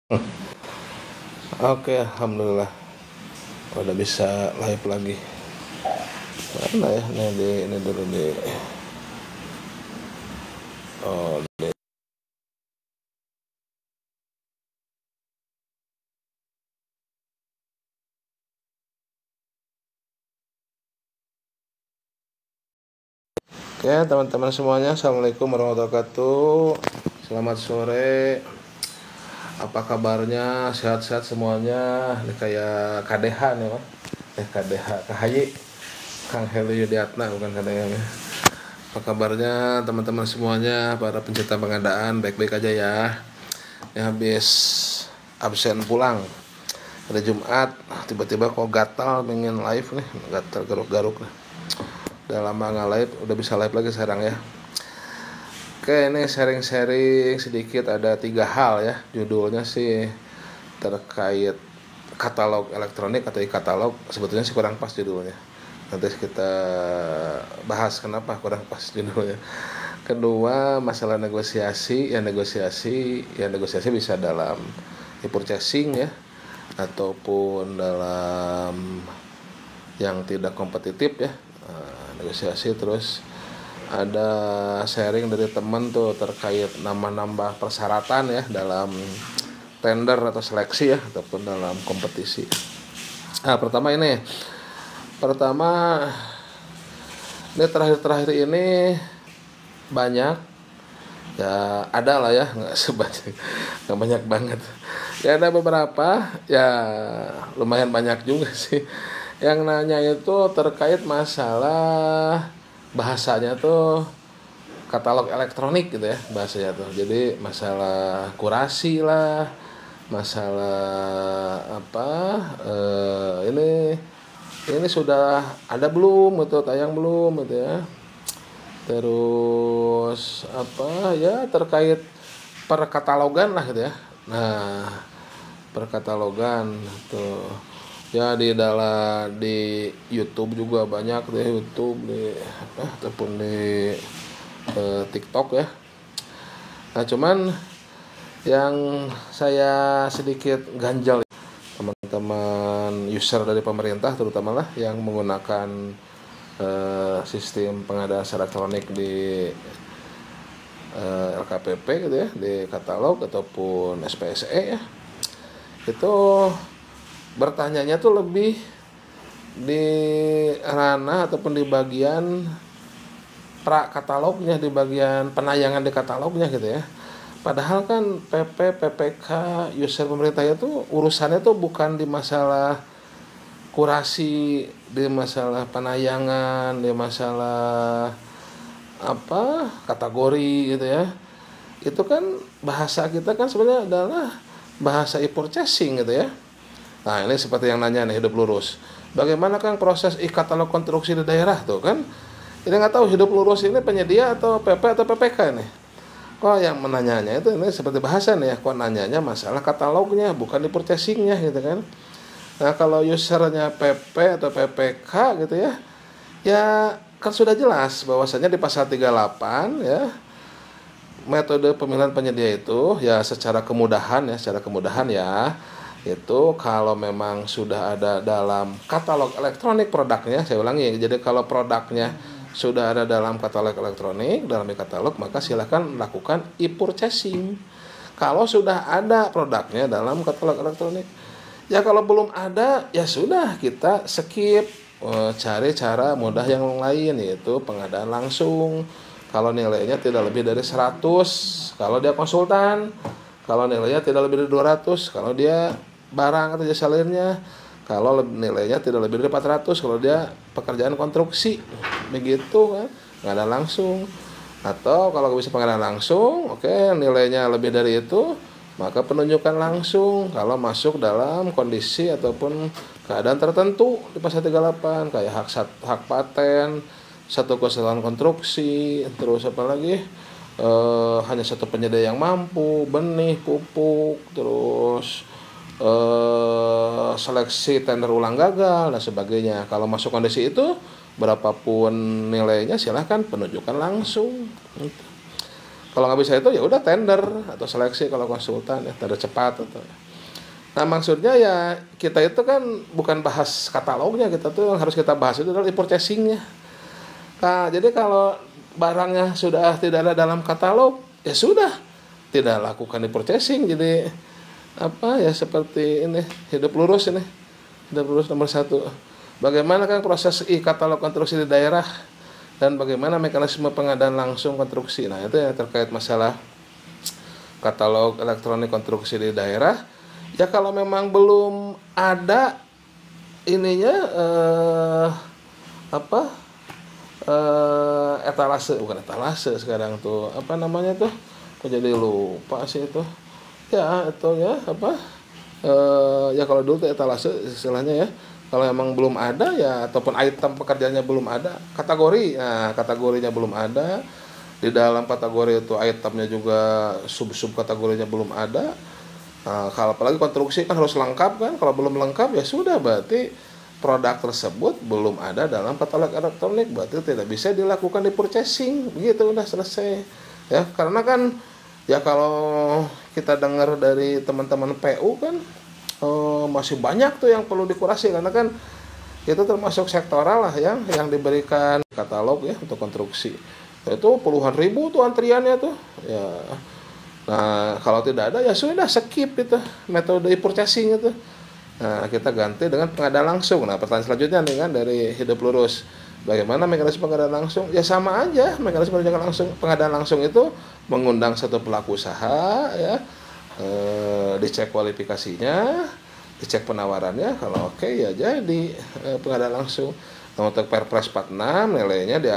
Oke, alhamdulillah udah bisa live lagi. Mana ya? Ini dulu di. Oh, oke teman-teman semuanya, assalamualaikum warahmatullahi wabarakatuh. Selamat sore. Apa kabarnya? Sehat-sehat semuanya. Ini kayak KDH nih, Pak. KDH, KHY, Kang Heli Yudiatna, bukan KDH. Apa kabarnya teman-teman semuanya, para pencinta pengadaan, baik-baik aja ya. Yang habis absen pulang hari Jumat, tiba-tiba kok gatal pengen live nih, gatal garuk-garuk nih. Udah lama nggak live, udah bisa live lagi sekarang ya. Oke, ini sharing-sharing sedikit, ada 3 hal ya. Judulnya sih terkait katalog elektronik atau e-katalog. Sebetulnya sih kurang pas judulnya. Nanti kita bahas kenapa kurang pas judulnya. Kedua, masalah negosiasi. Negosiasi bisa dalam e-purchasing ya, ataupun dalam yang tidak kompetitif ya. Negosiasi. Terus ada sharing dari teman tuh terkait nambah persyaratan ya dalam tender atau seleksi ya, ataupun dalam kompetisi. Pertama ini terakhir ini banyak ya, ada lah ya, nggak sebanyak, nggak banyak banget ya, ada beberapa ya, lumayan banyak juga sih yang nanya itu terkait masalah bahasanya tuh katalog elektronik gitu ya bahasanya tuh. Jadi masalah kurasi lah, masalah apa, ini sudah ada belum gitu, tayang belum gitu ya. Terus apa ya, terkait perkatalogan lah gitu ya. Nah, perkatalogan tuh ya, di YouTube juga banyak deh, YouTube di ataupun di TikTok ya. Nah, cuman yang saya sedikit ganjal, teman-teman user dari pemerintah terutama lah yang menggunakan sistem pengadaan secara elektronik di LKPP gitu ya, di katalog ataupun SPSE ya, itu bertanyanya tuh lebih di ranah ataupun di bagian pra-katalognya, di bagian penayangan di katalognya gitu ya. Padahal kan PPK user pemerintah itu urusannya tuh bukan di masalah kurasi, di masalah penayangan, di masalah apa kategori gitu ya. Itu kan bahasa kita kan sebenarnya adalah bahasa e-purchasing gitu ya. Nah, ini seperti yang nanya nih, Hidup Lurus. Bagaimana kan proses e-katalog konstruksi di daerah tuh kan? Ini nggak tahu Hidup Lurus ini penyedia atau PP atau PPK nih. Kok yang menanyanya itu ini seperti bahasa nih ya, kok nanyanya masalah katalognya bukan di purchasingnya gitu kan. Nah, kalau usernya PP atau PPK gitu ya, ya kan sudah jelas bahwasanya di pasal 38 ya, metode pemilihan penyedia itu ya secara kemudahan ya, itu kalau memang sudah ada dalam katalog elektronik produknya, saya ulangi, jadi kalau produknya sudah ada dalam katalog elektronik, dalam e-katalog, maka silakan lakukan e-purchasing. Kalau sudah ada produknya dalam katalog elektronik, ya kalau belum ada ya sudah, kita skip, cari cara mudah yang lain, yaitu pengadaan langsung. Kalau nilainya tidak lebih dari 100 kalau dia konsultan, kalau nilainya tidak lebih dari 200 kalau dia barang atau jasa lainnya, kalau nilainya tidak lebih dari 400 kalau dia pekerjaan konstruksi, begitu kan, pengadaan langsung. Atau kalau bisa pengadaan langsung, oke, nilainya lebih dari itu, maka penunjukan langsung kalau masuk dalam kondisi ataupun keadaan tertentu di pasal 38, kayak hak paten, satu kesalahan konstruksi, terus apa lagi, hanya satu penyedia yang mampu, benih, pupuk, terus seleksi tender ulang gagal dan sebagainya. Kalau masuk kondisi itu, berapapun nilainya silahkan penunjukan langsung. Kalau nggak bisa itu ya udah tender atau seleksi kalau konsultan ya tender cepat atau. Nah maksudnya ya kita itu kan bukan bahas katalognya, kita tuh yang harus kita bahas itu adalah purchasingnya. Nah jadi kalau barangnya sudah tidak ada dalam katalog ya sudah tidak lakukan di purchasing. Jadi apa ya seperti ini hidup lurus ini, hidup lurus nomor 1. Bagaimana kan proses katalog konstruksi di daerah dan bagaimana mekanisme pengadaan langsung konstruksi. Nah itu yang terkait masalah katalog elektronik konstruksi di daerah. Ya kalau memang belum ada ininya etalase, bukan etalase sekarang tuh apa namanya tuh, kok jadi lupa sih itu ya itu ya apa ya kalau dulu tuh etalase istilahnya ya. Kalau emang belum ada ya ataupun item pekerjaannya belum ada, kategori, nah kategorinya belum ada, di dalam kategori itu itemnya juga sub kategorinya belum ada. Nah, kalau apalagi konstruksi kan harus lengkap kan, kalau belum lengkap ya sudah berarti produk tersebut belum ada dalam katalog elektronik, berarti tidak bisa dilakukan di purchasing, begitu udah selesai ya. Karena kan ya kalau kita dengar dari teman-teman PU kan masih banyak tuh yang perlu dikurasi, karena kan itu termasuk sektoral lah yang diberikan katalog ya untuk konstruksi, itu puluhan ribu tuh antriannya tuh ya. Nah kalau tidak ada ya sudah skip itu metode purchasing itu. Nah kita ganti dengan pengadaan langsung. Nah pertanyaan selanjutnya nih kan dari hidup lurus, bagaimana mekanisme pengadaan langsung? Ya sama aja, mekanisme pengadaan langsung itu mengundang satu pelaku usaha ya, dicek kualifikasinya, dicek penawarannya, kalau oke ya jadi pengadaan langsung. Nah, untuk Perpres 46 nilainya di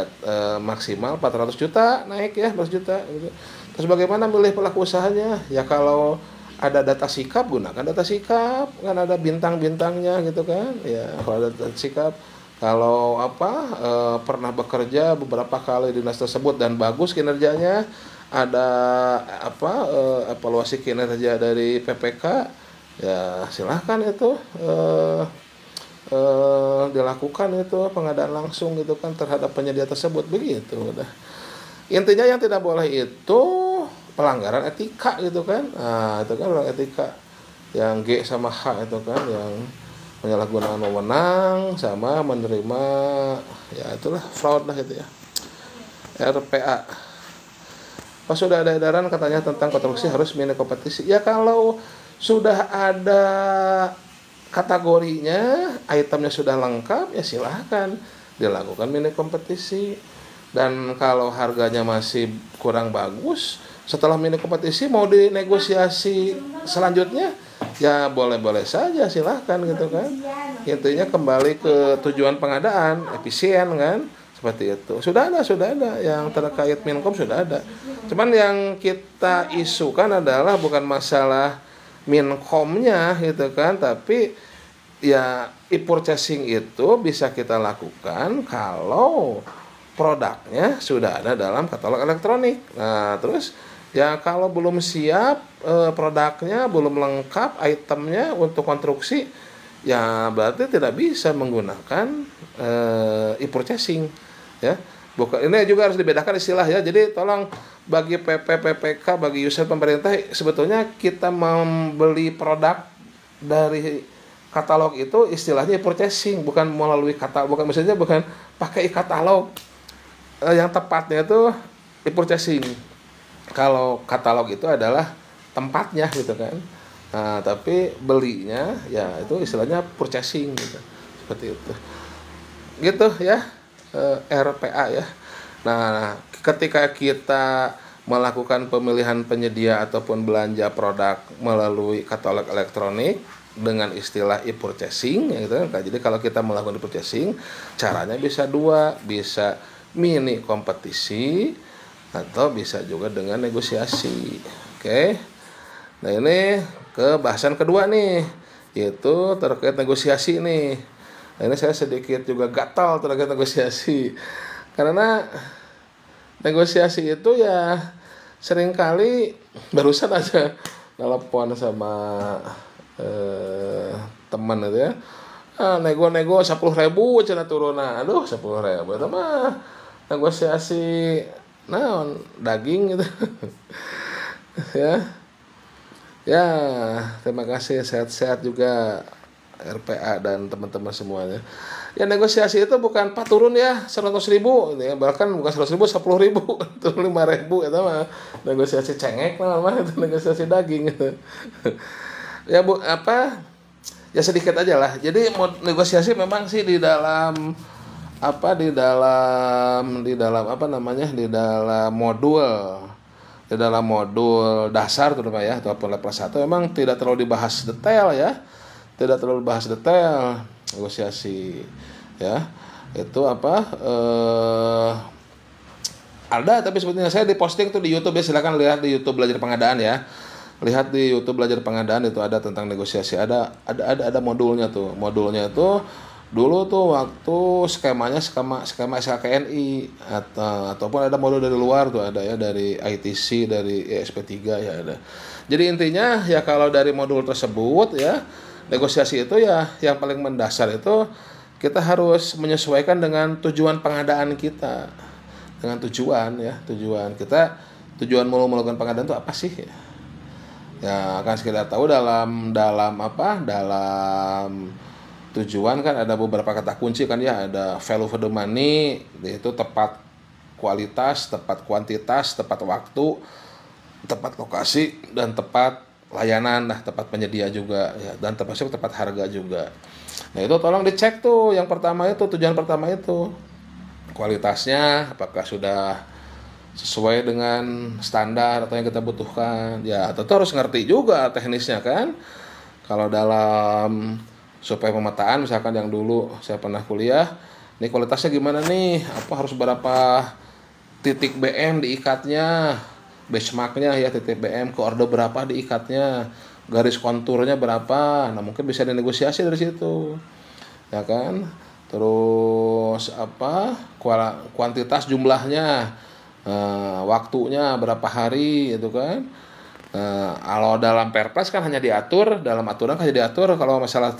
maksimal 400 juta naik ya 400 juta gitu. Terus bagaimana milih pelaku usahanya? Ya kalau ada data sikap gunakan data sikap, kan ada bintang-bintangnya gitu kan. Ya kalau ada data sikap, kalau pernah bekerja beberapa kali di dinas tersebut dan bagus kinerjanya, ada evaluasi kinerja dari PPK, ya silahkan itu dilakukan itu pengadaan langsung gitu kan terhadap penyedia tersebut, begitu udah. Intinya yang tidak boleh itu pelanggaran etika gitu kan. Nah itu kan pelanggaran etika yang G sama H itu kan, yang penyalahgunaan wewenang sama menerima, ya itulah fraud lah gitu ya. RPA. Pas sudah ada edaran katanya tentang konstruksi harus mini kompetisi. Ya kalau sudah ada kategorinya, itemnya sudah lengkap, ya silahkan dilakukan mini kompetisi. Dan kalau harganya masih kurang bagus, setelah mini kompetisi mau dinegosiasi selanjutnya, ya boleh-boleh saja, silahkan gitu kan. Intinya kembali ke tujuan pengadaan, efisien kan, seperti itu. Sudah ada yang terkait Minkom sudah ada. Cuman yang kita isukan adalah bukan masalah Minkomnya gitu kan, tapi ya e-purchasing itu bisa kita lakukan kalau produknya sudah ada dalam katalog elektronik. Nah terus ya kalau belum siap produknya, belum lengkap itemnya untuk konstruksi, ya berarti tidak bisa menggunakan e-purchasing ya. Bukan, ini juga harus dibedakan istilah ya. Jadi tolong bagi PPK, bagi user pemerintah, sebetulnya kita membeli produk dari katalog itu istilahnya e-purchasing, bukan melalui katalog, bukan maksudnya bukan pakai katalog. Yang tepatnya itu e-purchasing. Kalau katalog itu adalah tempatnya gitu kan. Nah, tapi belinya ya itu istilahnya purchasing gitu. Seperti itu. Gitu ya. RPA ya. Nah, ketika kita melakukan pemilihan penyedia ataupun belanja produk melalui katalog elektronik dengan istilah e-purchasing ya gitu kan. Jadi kalau kita melakukan e-purchasing, caranya bisa dua, bisa mini kompetisi atau bisa juga dengan negosiasi. Oke. Nah, ini ke bahasan kedua nih, yaitu terkait negosiasi nih. Nah, ini saya sedikit juga gatal terkait negosiasi. Karena negosiasi itu ya seringkali barusan aja telepon sama teman itu ya. Nego 10.000 cina turun. Aduh 10.000 itu mah negosiasi naon daging gitu. Ya. Ya, terima kasih, sehat-sehat juga RPA dan teman-teman semuanya. Ya negosiasi itu bukan pak turun ya 100.000 ya, bahkan bukan 100.000 10.000 turun 5.000 itu mah negosiasi cengek mah itu negosiasi daging gitu. Ya bu apa ya sedikit aja lah. Jadi negosiasi memang sih di dalam apa namanya di dalam modul dasar terutama ya ataupun level 1 memang tidak terlalu dibahas detail ya. Tidak terlalu dibahas detail negosiasi ya. Itu ada tapi sebetulnya saya di posting tuh di YouTube ya, silakan lihat di YouTube Belajar Pengadaan ya. Lihat di YouTube Belajar Pengadaan itu ada tentang negosiasi. Ada modulnya tuh. Modulnya itu dulu tuh waktu skema SKKNI ataupun ada modul dari luar tuh ada ya, dari ITC, dari ESP3 ya ada. Jadi intinya ya kalau dari modul tersebut ya negosiasi itu ya yang paling mendasar itu kita harus menyesuaikan dengan tujuan pengadaan kita. Dengan tujuan tujuan melakukan pengadaan itu apa sih? Ya akan kita tahu dalam tujuan kan ada beberapa kata kunci kan ya, ada value for the money, yaitu tepat kualitas, tepat kuantitas, tepat waktu, tepat lokasi, dan tepat layanan, tepat penyedia juga ya, dan termasuk tepat harga juga. Nah itu tolong dicek tuh, yang pertama itu tujuan pertama itu kualitasnya apakah sudah sesuai dengan standar atau yang kita butuhkan ya, tentu harus ngerti juga teknisnya kan. Kalau dalam supaya pemetaan misalkan yang dulu saya pernah kuliah, ini kualitasnya gimana nih, apa harus berapa titik BM diikatnya, benchmarknya ya, titik BM ke order berapa diikatnya, garis konturnya berapa. Nah mungkin bisa dinegosiasi dari situ ya kan. Terus kuantitas jumlahnya, waktunya berapa hari itu kan. Kalau dalam Perpres kan hanya diatur, dalam aturan kan hanya diatur kalau masalah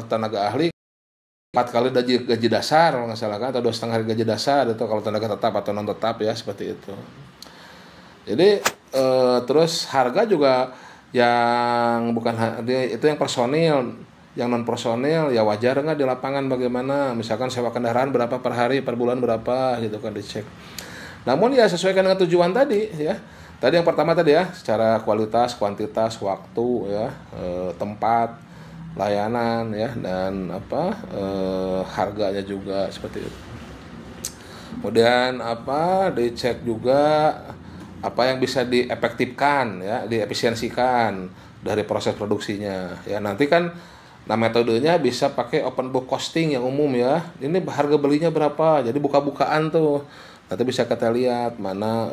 tenaga ahli 4 kali gaji dasar kalau nggak salah kan, atau 2,5 kali gaji dasar itu kalau tenaga tetap atau non tetap ya, seperti itu. Jadi terus harga juga yang bukan itu yang personil, yang non personil ya wajar nggak di lapangan bagaimana, misalkan sewa kendaraan berapa per hari, per bulan berapa gitu kan dicek. Namun ya sesuaikan dengan tujuan tadi ya. Tadi yang pertama tadi ya, secara kualitas, kuantitas, waktu ya, tempat, layanan ya, dan harganya juga seperti itu. Kemudian dicek juga apa yang bisa diefektifkan ya, diefisiensikan dari proses produksinya. Ya nanti kan metodenya bisa pakai open book costing yang umum ya. Ini harga belinya berapa? Jadi buka-bukaan tuh. Nanti bisa kita lihat mana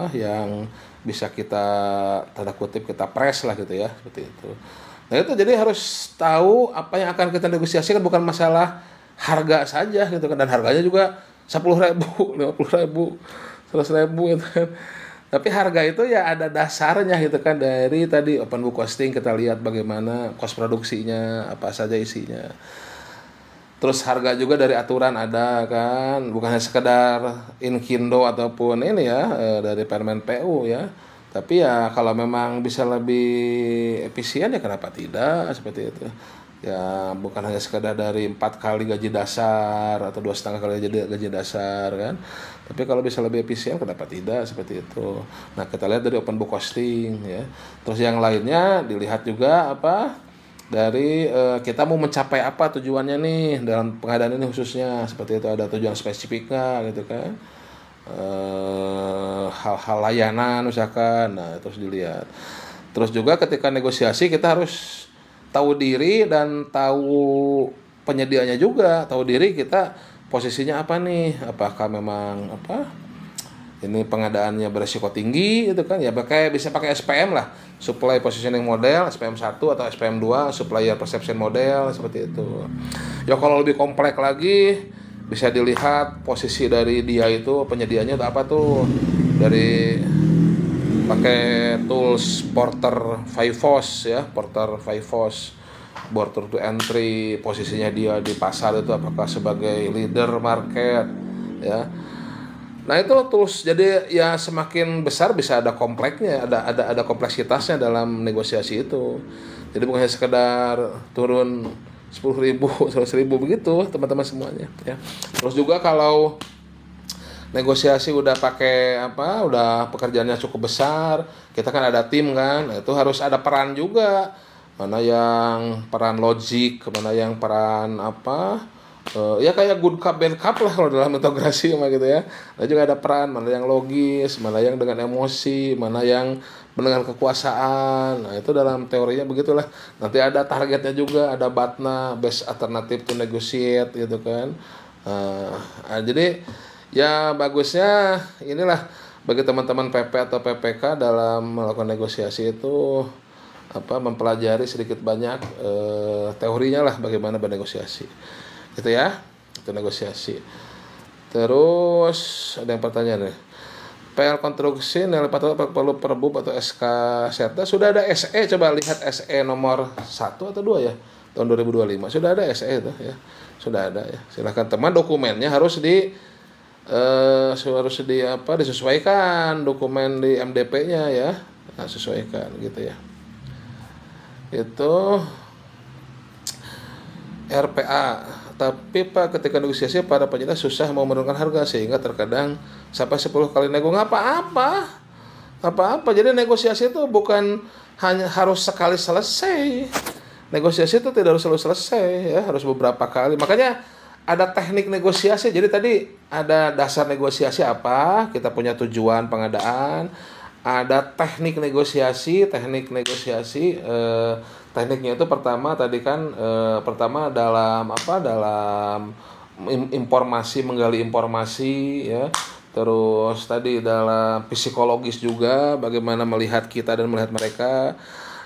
yang bisa kita tanda kutip kita press lah gitu ya, seperti itu. Nah itu jadi harus tahu apa yang akan kita negosiasikan, bukan masalah harga saja gitu kan, dan harganya juga 10.000, 50.000, 100.000 gitu kan. Tapi harga itu ya ada dasarnya gitu kan, dari tadi open book costing kita lihat bagaimana cost produksinya, apa saja isinya. Terus harga juga dari aturan ada kan, bukan hanya sekedar inkindo ataupun ini ya dari Permen PU ya. Tapi ya kalau memang bisa lebih efisien ya kenapa tidak, seperti itu. Ya bukan hanya sekedar dari 4 kali gaji dasar atau 2,5 kali gaji dasar kan. Tapi kalau bisa lebih efisien kenapa tidak, seperti itu. Nah kita lihat dari open book costing ya. Terus yang lainnya dilihat juga dari kita mau mencapai apa tujuannya nih dalam pengadaan ini khususnya, seperti itu, ada tujuan spesifiknya gitu kan, hal-hal layanan misalkan. Nah terus dilihat. Terus juga ketika negosiasi kita harus tahu diri dan tahu penyedianya juga, tahu diri kita posisinya apa nih, apakah memang ini pengadaannya beresiko tinggi gitu kan ya, bisa pakai SPM lah, supply positioning model SPM 1 atau SPM 2, supplier perception model, seperti itu. Ya kalau lebih kompleks lagi bisa dilihat posisi dari dia itu penyedianya itu apa tuh, dari pakai tools Porter FIFOS ya, Porter FIFOS border to entry, posisinya dia di pasar itu apakah sebagai leader market ya, Nah itu terus jadi ya semakin besar bisa ada kompleksnya, ada kompleksitasnya dalam negosiasi itu. Jadi bukan hanya sekedar turun 10.000, 100.000 begitu teman-teman semuanya ya. Terus juga kalau negosiasi udah pakai apa, udah pekerjaannya cukup besar, kita kan ada tim kan, nah, itu harus ada peran juga. Mana yang peran logik, mana yang peran apa, ya kayak good cup bad cup lah kalau dalam integrasi mah gitu ya. Nah juga ada peran mana yang logis, mana yang dengan emosi, mana yang dengan kekuasaan. Nah itu dalam teorinya begitulah. Nanti ada targetnya juga, ada BATNA, best alternative to negotiate gitu kan. Jadi ya bagusnya inilah bagi teman-teman PP atau PPK dalam melakukan negosiasi itu apa, mempelajari sedikit banyak teorinya lah bagaimana bernegosiasi gitu ya, itu negosiasi. Terus ada yang pertanyaan nih, PL konstruksi nilai patut perlu perbub atau SK Serta sudah ada SE, coba lihat SE nomor 1 atau 2 ya tahun 2025 sudah ada SE itu ya, sudah ada ya. Silahkan teman, dokumennya harus disesuaikan dokumen di MDP-nya ya, nah, sesuaikan gitu ya. Itu RPA. Tapi Pak, ketika negosiasi para penyedia susah mau menurunkan harga sehingga terkadang sampai 10 kali nego. Nggak apa-apa. Jadi negosiasi itu bukan hanya harus sekali selesai. Negosiasi itu tidak harus selalu selesai ya, harus beberapa kali. Makanya ada teknik negosiasi. Jadi tadi ada dasar negosiasi apa, kita punya tujuan pengadaan, ada teknik negosiasi. Tekniknya itu pertama tadi kan pertama dalam informasi, menggali informasi ya. Terus tadi dalam psikologis juga, bagaimana melihat kita dan melihat mereka.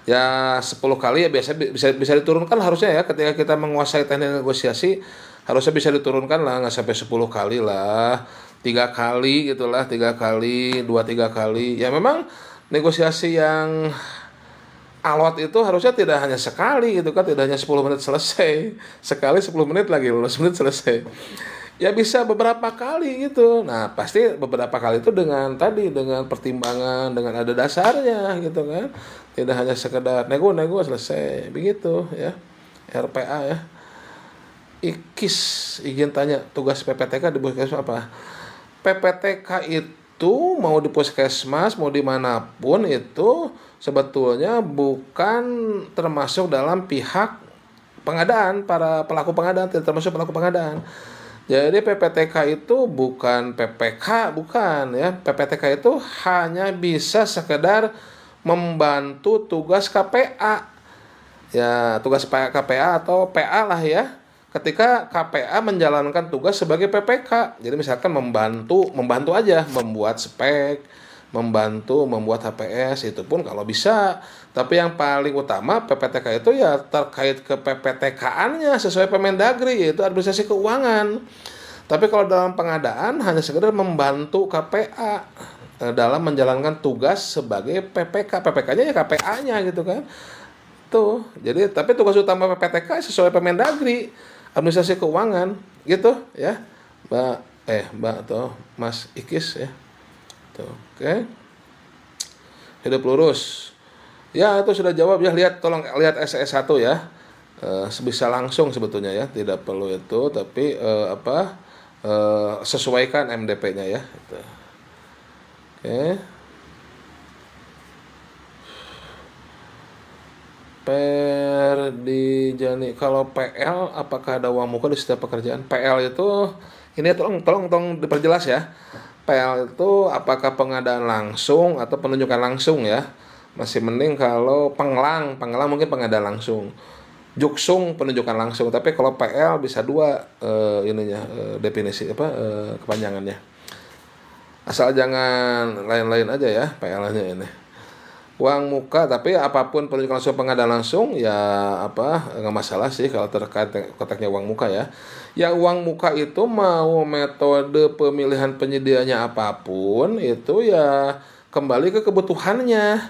Ya 10 kali ya biasa bisa diturunkan harusnya ya, ketika kita menguasai teknik negosiasi harusnya bisa diturunkan lah, nggak sampai 10 kali lah, 3 kali gitulah, 3 kali, 2-3 kali. Ya memang negosiasi yang alot itu harusnya tidak hanya sekali gitu kan, tidak hanya 10 menit selesai. Sekali 10 menit lagi, 15 menit selesai. Ya bisa beberapa kali gitu. Nah, pasti beberapa kali itu dengan pertimbangan, dengan ada dasarnya gitu kan. Tidak hanya sekedar nego selesai begitu ya. RPA ya. IKIS, izin tanya, tugas PPTK di Puskesmas apa? PPTK itu mau di Puskesmas, mau dimanapun itu sebetulnya bukan termasuk dalam pihak pengadaan, para pelaku pengadaan, tidak termasuk pelaku pengadaan. Jadi PPTK itu bukan PPK, bukan ya. PPTK itu hanya bisa sekedar membantu tugas KPA. Ya, tugas KPA atau PA lah ya. Ketika KPA menjalankan tugas sebagai PPK. Jadi misalkan membantu aja, membuat spek, membantu membuat HPS, itu pun kalau bisa. Tapi yang paling utama PPTK itu ya terkait ke PPTK-annya sesuai Permendagri, yaitu administrasi keuangan. Tapi kalau dalam pengadaan hanya sekedar membantu KPA dalam menjalankan tugas sebagai PPK. PPK-nya ya KPA-nya gitu kan. Tuh. Jadi tapi tugas utama PPTK sesuai Permendagri, administrasi keuangan gitu ya. Mbak atau Mas Ikis ya. Tuh, oke. Hidup lurus. Ya, itu sudah jawab ya. Tolong lihat SS1 ya. Bisa langsung sebetulnya ya, tidak perlu itu, tapi sesuaikan MDP-nya ya. Gitu. Oke. Jani, kalau PL apakah ada uang muka di setiap pekerjaan? PL itu ini tolong diperjelas ya. PL itu apakah pengadaan langsung atau penunjukan langsung ya? Masih mending kalau penglang mungkin pengadaan langsung. Juksung penunjukan langsung, tapi kalau PL bisa dua definisi kepanjangannya. Asal jangan lain-lain aja ya PL-nya ini. Uang muka, tapi apapun penunjukan langsung pengadaan langsung ya nggak masalah sih kalau terkait konteksnya uang muka ya. Yang uang muka itu mau metode pemilihan penyediaannya apapun itu ya kembali ke kebutuhannya.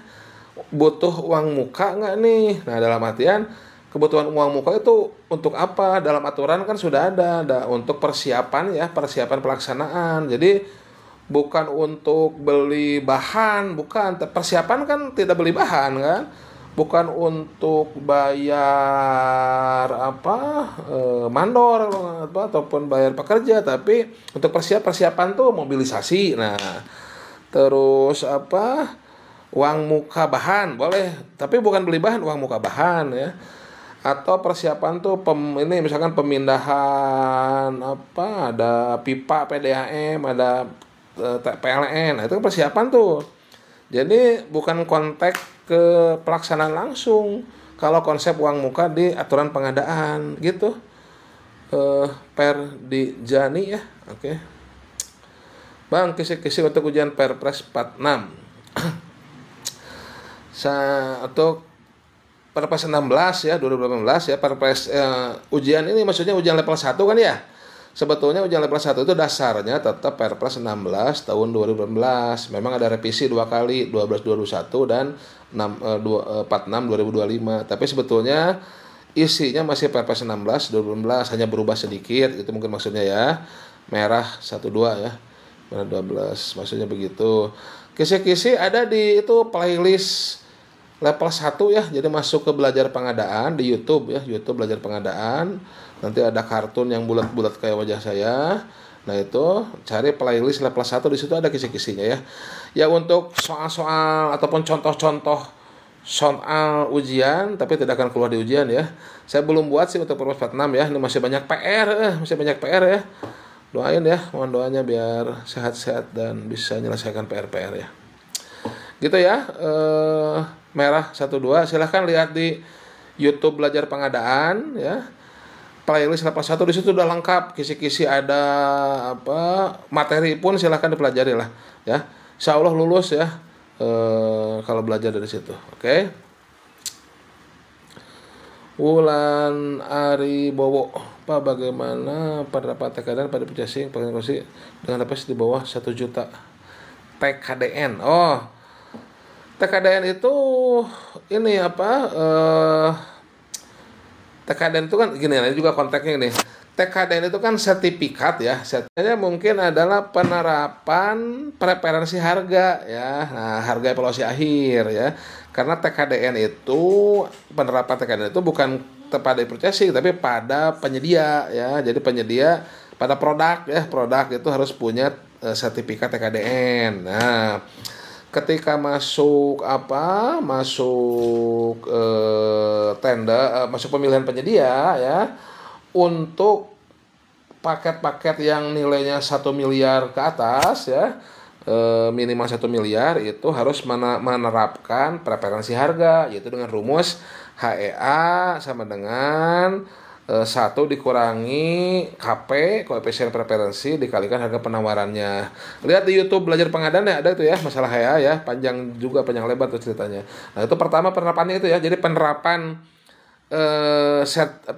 Butuh uang muka nggak nih? Nah dalam artian kebutuhan uang muka itu untuk apa? Dalam aturan kan sudah ada untuk persiapan pelaksanaan. Jadi bukan untuk beli bahan, bukan. Persiapan kan tidak beli bahan kan, bukan untuk bayar mandor ataupun bayar pekerja, tapi untuk persiapan tuh mobilisasi. Nah, terus uang muka bahan boleh, tapi bukan beli bahan, uang muka bahan ya. Atau persiapan tuh ini misalkan pemindahan ada pipa PDAM, ada PLN. Nah, itu kan persiapan tuh. Jadi bukan konteks ke pelaksanaan langsung. Kalau konsep uang muka di aturan pengadaan gitu. Per di Jani ya. Oke. Bang, kisi-kisi untuk ujian Perpres 46. Untuk Perpres 16 ya 2018 ya, Perpres ujian ini maksudnya ujian level 1 kan ya. Sebetulnya ujian level 1 itu dasarnya tetap Perpres 16 tahun 2018. Memang ada revisi 2 kali, 12 2021 dan 46 2025. Tapi sebetulnya isinya masih Perpres 16 2018, hanya berubah sedikit, itu mungkin maksudnya ya. Merah 12 ya. Merah 12 maksudnya begitu. Kisi-kisi ada di itu playlist level 1 ya. Jadi masuk ke belajar pengadaan di YouTube ya, YouTube belajar pengadaan. Nanti ada kartun yang bulat-bulat kayak wajah saya. Nah, itu cari playlist level 1, di situ ada kisi-kisinya ya. Ya, untuk soal-soal ataupun contoh-contoh soal ujian, tapi tidak akan keluar di ujian ya. Saya belum buat sih untuk Perpres 46 ya. Ini masih banyak PR ya. Doain ya, mohon doanya biar sehat-sehat dan bisa menyelesaikan PR-PR ya. Gitu ya. Merah 12, silahkan lihat di YouTube belajar pengadaan ya. Playlist level 1 di situ udah lengkap, kisi-kisi ada materi pun silahkan dipelajari lah ya. Insya Allah lulus ya kalau belajar dari situ. Oke. Wulan Ari Bowo, Pak, bagaimana penerapan TKDN pada purchasing konstruksi dengan DPS di bawah 1 juta TKDN? TKDN itu ini TKDN itu kan gini, ini juga konteksnya ini. TKDN itu kan sertifikat ya. Sertifikatnya mungkin adalah penerapan preferensi harga ya. Nah, harga evaluasi akhir ya. Karena TKDN itu, penerapan TKDN itu bukan pada purchasing tapi pada penyedia ya. Jadi penyedia pada produk ya. Produk itu harus punya sertifikat TKDN. Nah, ketika masuk tenda, masuk pemilihan penyedia ya, untuk paket-paket yang nilainya 1 miliar ke atas ya, minimal 1 miliar itu harus menerapkan preferensi harga, yaitu dengan rumus HEA sama dengan 1 dikurangi KP, koefisien preferensi, dikalikan harga penawarannya. Lihat di YouTube belajar pengadaan ya, ada itu ya, masalah HEA ya, panjang lebar tuh ceritanya. Nah, itu pertama penerapannya itu ya. Jadi penerapan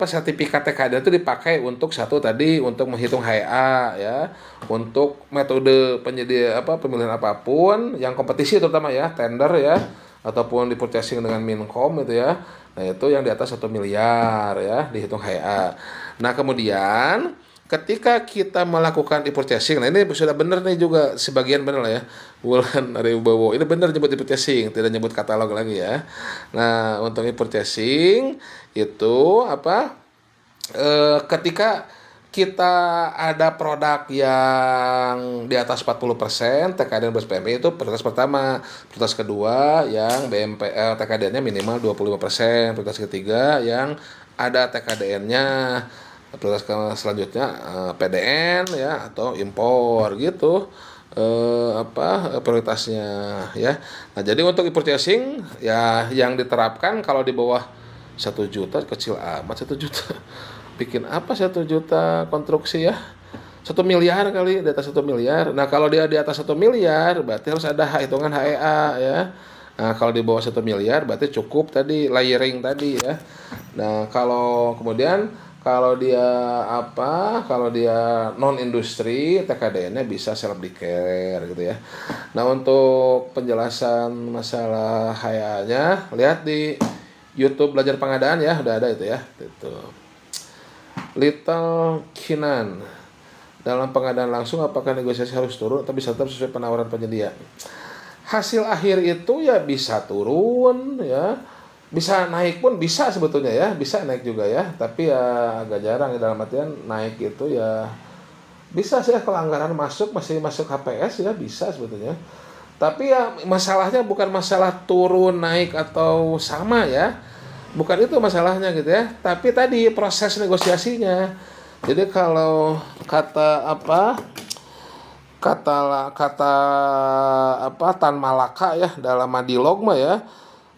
sertifikat TKDN itu dipakai untuk satu tadi, untuk menghitung HEA ya, untuk metode penyedia pemilihan apapun yang kompetisi terutama ya, tender ya, ataupun di purchasing dengan Minkom itu ya. Nah, itu yang di atas 1 miliar ya, dihitung HEA. Nah, kemudian ketika kita melakukan e-purchasing, nah ini sudah benar nih juga, sebagian benar lah ya. Wulan Ari Bowo ini benar nyebut e-purchasing, tidak nyebut katalog lagi ya. Nah, untuk e-purchasing itu ketika kita ada produk yang di atas 40% TKDN plus PMI, itu prioritas pertama. Prioritas kedua yang TKDN-nya minimal 25%. Prioritas ketiga yang ada TKDN-nya. Prioritas selanjutnya PDN ya, atau impor gitu. Prioritasnya ya. Nah, jadi untuk e-purchasing ya, yang diterapkan kalau di bawah 1 juta, kecil amat 1 juta. Bikin apa 1 juta konstruksi ya? 1 miliar kali, di atas 1 miliar. Nah, kalau dia di atas 1 miliar berarti harus ada hitungan HEA ya. Nah, kalau di bawah 1 miliar berarti cukup tadi layering tadi ya. Nah, kalau dia non industri, TKDN-nya bisa self declare gitu ya. Nah, untuk penjelasan masalah HEA-nya lihat di YouTube belajar pengadaan ya, udah ada itu ya. Itu Little Kinan, dalam pengadaan langsung apakah negosiasi harus turun atau bisa tetap sesuai penawaran penyedia? Hasil akhir itu ya bisa turun ya, bisa naik pun bisa sebetulnya ya, bisa naik juga ya, tapi ya agak jarang ya, dalam artian naik itu ya bisa sih ya, kalau anggaran masuk masih masuk HPS ya bisa sebetulnya. Tapi ya masalahnya bukan masalah turun, naik atau sama ya. Bukan itu masalahnya gitu ya. Tapi tadi proses negosiasinya. Jadi kalau kata apa? Kata apa Tan Malaka ya dalam Madilog mah ya,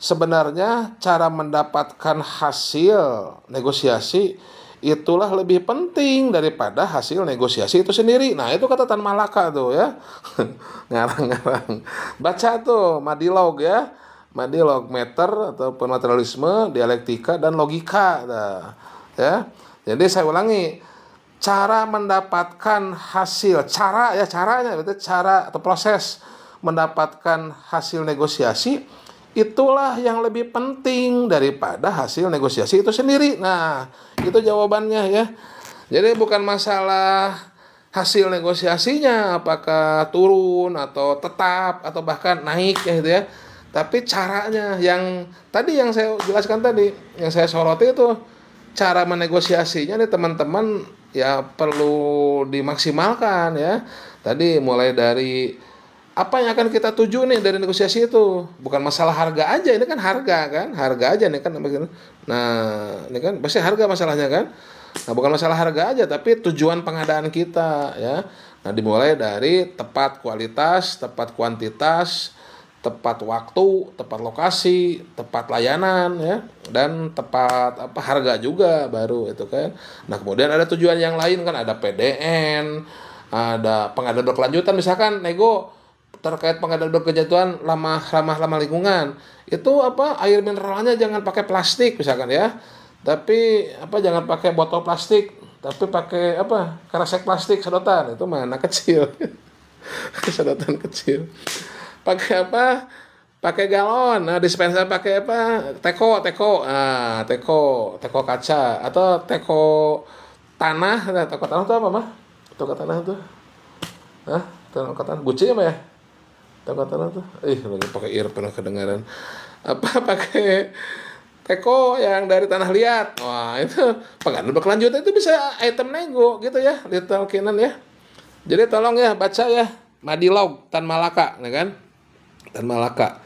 sebenarnya cara mendapatkan hasil negosiasi itulah lebih penting daripada hasil negosiasi itu sendiri. Nah, itu kata Tan Malaka tuh ya. Ngarang-ngarang. Baca tuh Madilog ya. Madilog meter ataupun materialisme, dialektika dan logika. Nah, ya. Jadi saya ulangi, cara mendapatkan hasil, cara ya caranya berarti cara atau proses mendapatkan hasil negosiasi itulah yang lebih penting daripada hasil negosiasi itu sendiri. Nah, itu jawabannya ya. Jadi bukan masalah hasil negosiasinya apakah turun atau tetap atau bahkan naik ya gitu ya. Tapi caranya yang tadi yang saya jelaskan tadi, yang saya soroti itu cara menegosiasinya nih teman-teman ya perlu dimaksimalkan ya. Tadi mulai dari apa yang akan kita tuju nih dari negosiasi itu, bukan masalah harga aja, ini kan harga aja nih kan. Nah ini kan pasti harga masalahnya kan. Nah bukan masalah harga aja tapi tujuan pengadaan kita ya. Nah dimulai dari tepat kualitas, tepat kuantitas, tepat waktu, tepat lokasi, tepat layanan ya, dan tepat apa harga juga baru itu kan. Nah kemudian ada tujuan yang lain kan, ada PDN, ada pengadaan berkelanjutan misalkan nego terkait pengadaan berkelanjutan ramah lingkungan. Itu apa air mineralnya jangan pakai plastik misalkan ya. Tapi apa jangan pakai botol plastik, tapi pakai apa? Kresek plastik sedotan. Itu mana kecil. Sedotan kecil. Pakai apa? Pakai galon. Nah, dispenser pakai apa? Teko. Ah, teko kaca atau teko tanah. Nah, teko tanah itu apa, mah? Teko tanah itu. Hah? Teko tanah buci apa ya? Teko tanah tuh. Lagi pakai earphone kedengaran. Apa pakai teko yang dari tanah liat. Wah, itu pengadaan berkelanjutan itu bisa item nego gitu ya, little kinan ya. Jadi tolong ya baca ya Madilog Tan Malaka, ya kan? Tan Malaka.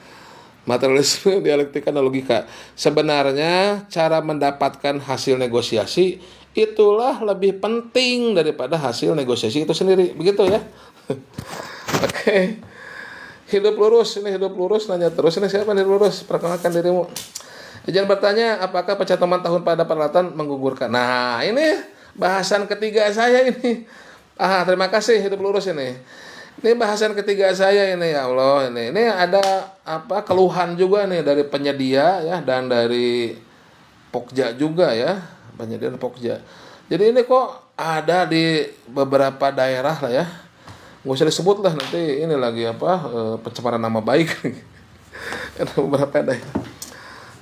Materialisme, dialektika dan logika. Sebenarnya cara mendapatkan hasil negosiasi itulah lebih penting daripada hasil negosiasi itu sendiri. Begitu ya. Oke. Hidup lurus, nanya terus. Ini siapa nih lurus? Perkenalkan dirimu. Izin bertanya, apakah pencatatan tahun pada peralatan menggugurkan? Nah, ini bahasan ketiga saya ini. Terima kasih hidup lurus ini. Ini bahasan ketiga saya ini, ya Allah. Ini ada apa keluhan juga nih dari penyedia ya dan dari Pokja juga ya, penyediaan Pokja. Jadi ini kok ada di beberapa daerah lah ya. Nggak usah disebut lah nanti ini lagi apa pencemaran nama baik. Ada beberapa daerah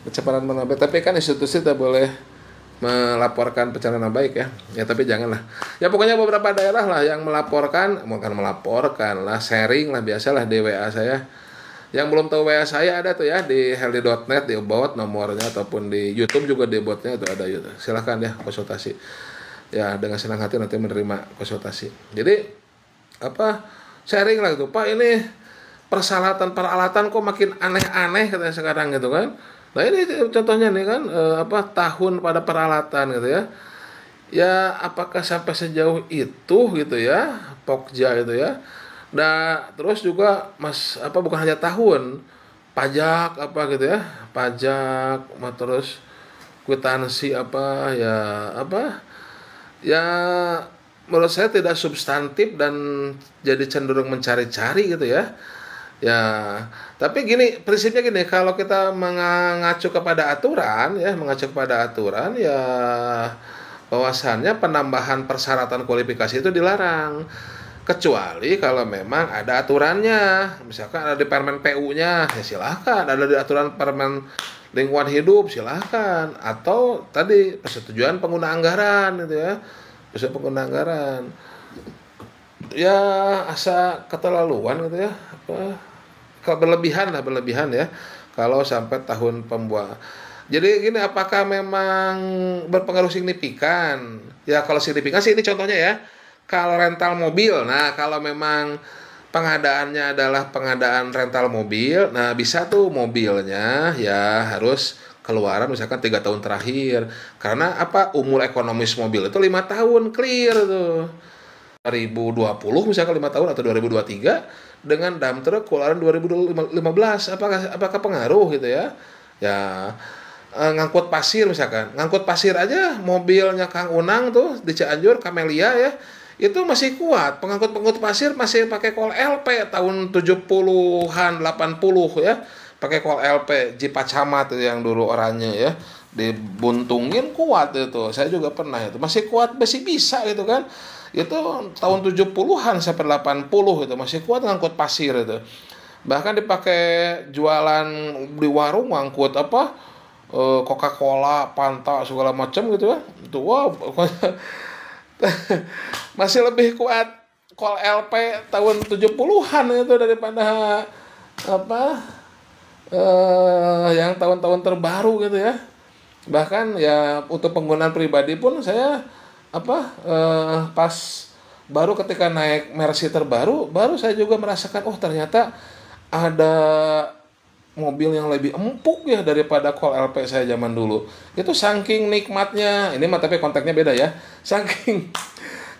pencemaran nama baik, tapi kan institusi tidak boleh melaporkan pencemaran nama baik ya. Ya tapi janganlah. Ya pokoknya beberapa daerah lah yang melaporkan, bukan melaporkan lah, sharing lah biasalah di WA saya. Yang belum tahu WA saya ada tuh ya di healthy.net di about nomornya ataupun di YouTube juga di aboutnya itu ada YouTube. Silahkan ya konsultasi. Ya dengan senang hati nanti menerima konsultasi. Jadi apa sharing lah gitu, Pak ini peralatan kok makin aneh-aneh katanya sekarang gitu kan. Nah ini contohnya nih kan tahun pada peralatan gitu ya. Ya apakah sampai sejauh itu gitu ya Pokja gitu ya. Nah terus juga bukan hanya tahun, pajak apa gitu ya, pajak terus kwitansi ya menurut saya tidak substantif dan jadi cenderung mencari-cari gitu ya. Ya, tapi prinsipnya gini, kalau kita mengacu kepada aturan ya, bahwasannya penambahan persyaratan kualifikasi itu dilarang. Kecuali kalau memang ada aturannya. Misalkan ada di Permen PU-nya, ya silahkan. Ada di aturan Permen Lingkungan Hidup, silahkan. Atau tadi persetujuan pengguna anggaran gitu ya. Persetujuan pengguna anggaran. ya asa keterlaluan gitu ya, apa berlebihan ya kalau sampai tahun pembuangan. Jadi gini, apakah memang berpengaruh signifikan? Ya kalau signifikan sih ini contohnya ya. Kalau rental mobil, nah kalau memang pengadaannya adalah pengadaan rental mobil, nah bisa tuh mobilnya ya harus keluaran misalkan 3 tahun terakhir. Karena apa? Umur ekonomis mobil itu 5 tahun clear tuh. 2020 misalkan 5 tahun atau 2023 dengan dump truck keluaran 2015, apakah pengaruh gitu ya? Ya, ngangkut pasir misalkan, ngangkut pasir aja mobilnya Kang Unang tuh di Cianjur Camellia ya, itu masih kuat, pengangkut pasir masih pakai kol LP tahun 70-an 80 ya, pakai kol LP Jeep Camat itu yang dulu oranye ya, dibuntungin kuat itu, saya juga pernah itu, masih kuat, masih bisa gitu kan, itu tahun 70-an sampai 80 itu masih kuat ngangkut pasir itu, bahkan dipakai jualan di warung, ngangkut apa, Coca-Cola, Fanta segala macam gitu ya. Itu wah pokoknya masih lebih kuat kol LP tahun 70-an itu daripada apa, yang tahun-tahun terbaru gitu ya. Bahkan ya untuk penggunaan pribadi pun saya apa, pas baru ketika naik Mercy terbaru, baru saya juga merasakan oh ternyata ada mobil yang lebih empuk ya daripada kol LP saya zaman dulu. Itu saking nikmatnya. Ini mah tapi konteksnya beda ya. Saking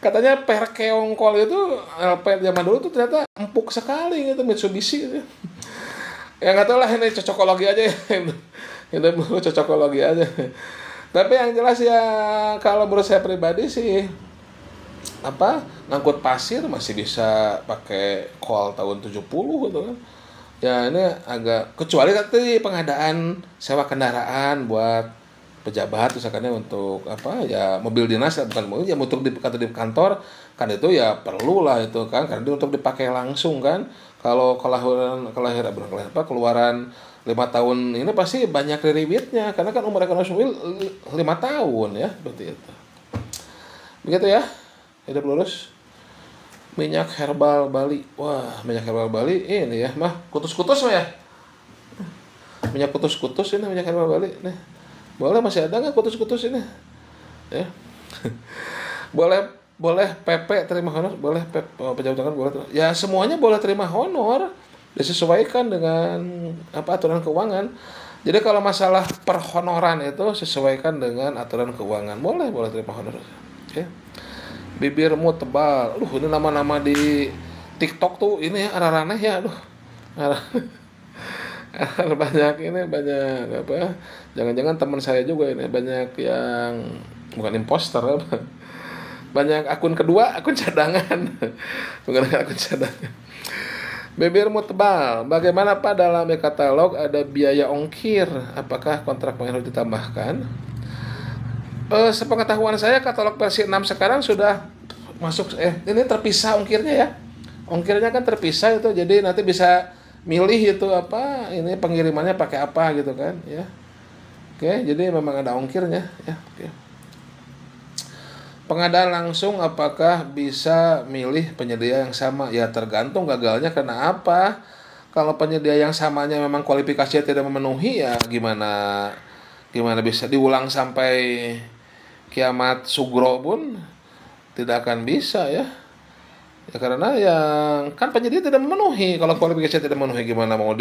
katanya per keong kol itu LP zaman dulu tuh ternyata empuk sekali gitu, Mitsubishi gitu. Ya nggak tahu lah, ini cocokologi aja ya. Itu dulu cocokologi aja. Tapi yang jelas ya kalau menurut saya pribadi sih apa, ngangkut pasir masih bisa pakai kol tahun 70 gitu kan. Ya ini agak, kecuali tadi pengadaan sewa kendaraan buat pejabat misalkan untuk apa ya, mobil dinas bukan mobil ya, untuk di kantor kan itu ya perlu lah itu kan, karena untuk dipakai langsung kan. Kalau keluaran 5 tahun ini pasti banyak ribetnya karena kan umur ekonomi mobil 5 tahun ya, berarti itu begitu ya. Hidup lurus. Minyak herbal Bali. Wah, minyak herbal Bali ini ya, mah kutus-kutus mah ya. Minyak kutus-kutus ini minyak herbal Bali nih. Boleh, masih ada nggak kutus-kutus ini? Ya. boleh PP terima honor, boleh pejabat tangan boleh. Ya semuanya boleh terima honor. Disesuaikan dengan apa, aturan keuangan. Jadi kalau masalah perhonoran itu sesuaikan dengan aturan keuangan. Boleh terima honor. Oke. Bibirmu tebal. Ini nama-nama di TikTok tuh ini ya, arah-arah ya, banyak ini, banyak apa? Jangan-jangan teman saya juga ini banyak yang bukan imposter apa. Banyak akun kedua, akun cadangan. Bukan akun cadangan. Bibirmu tebal. Bagaimana Pak, dalam e-katalog ada biaya ongkir? Apakah kontrak harus ditambahkan? Sepengetahuan saya katalog versi 6 sekarang sudah masuk, ini terpisah ongkirnya ya. Ongkirnya kan terpisah itu, jadi nanti bisa milih itu apa, ini pengirimannya pakai apa gitu kan ya. Oke, jadi memang ada ongkirnya ya. Oke. Pengadaan langsung apakah bisa milih penyedia yang sama? Ya tergantung gagalnya karena apa. Kalau penyedia yang samanya memang kualifikasinya tidak memenuhi, ya gimana bisa diulang sampai kiamat sugro pun tidak akan bisa ya. Ya karena yang kan penyedia tidak memenuhi, kalau kualifikasi tidak memenuhi gimana mau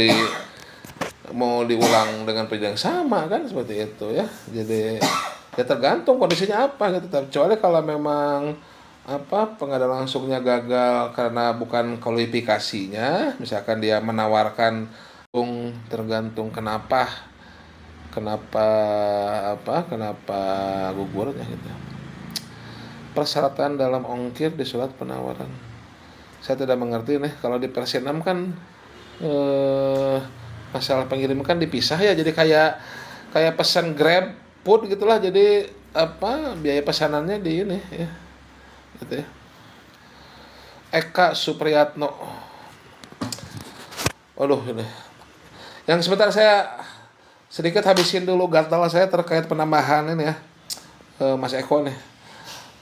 diulang dengan penyedia yang sama kan, seperti itu ya. Jadi ya tergantung kondisinya apa gitu. Kecuali kalau memang apa, pengadaan langsungnya gagal karena bukan kualifikasinya, misalkan dia menawarkan tergantung kenapa gugurnya gitu. Persyaratan dalam ongkir di surat penawaran. Saya tidak mengerti nih, kalau di versi 6 kan masalah pengirim kan dipisah ya, jadi kayak pesan Grab Food gitulah, jadi apa, biaya pesanannya di ini ya. Gitu ya. Eka Supriyatno. Waduh ini. Yang sebentar saya sedikit habisin dulu gatal saya terkait penambahan ini ya, Mas Eko nih.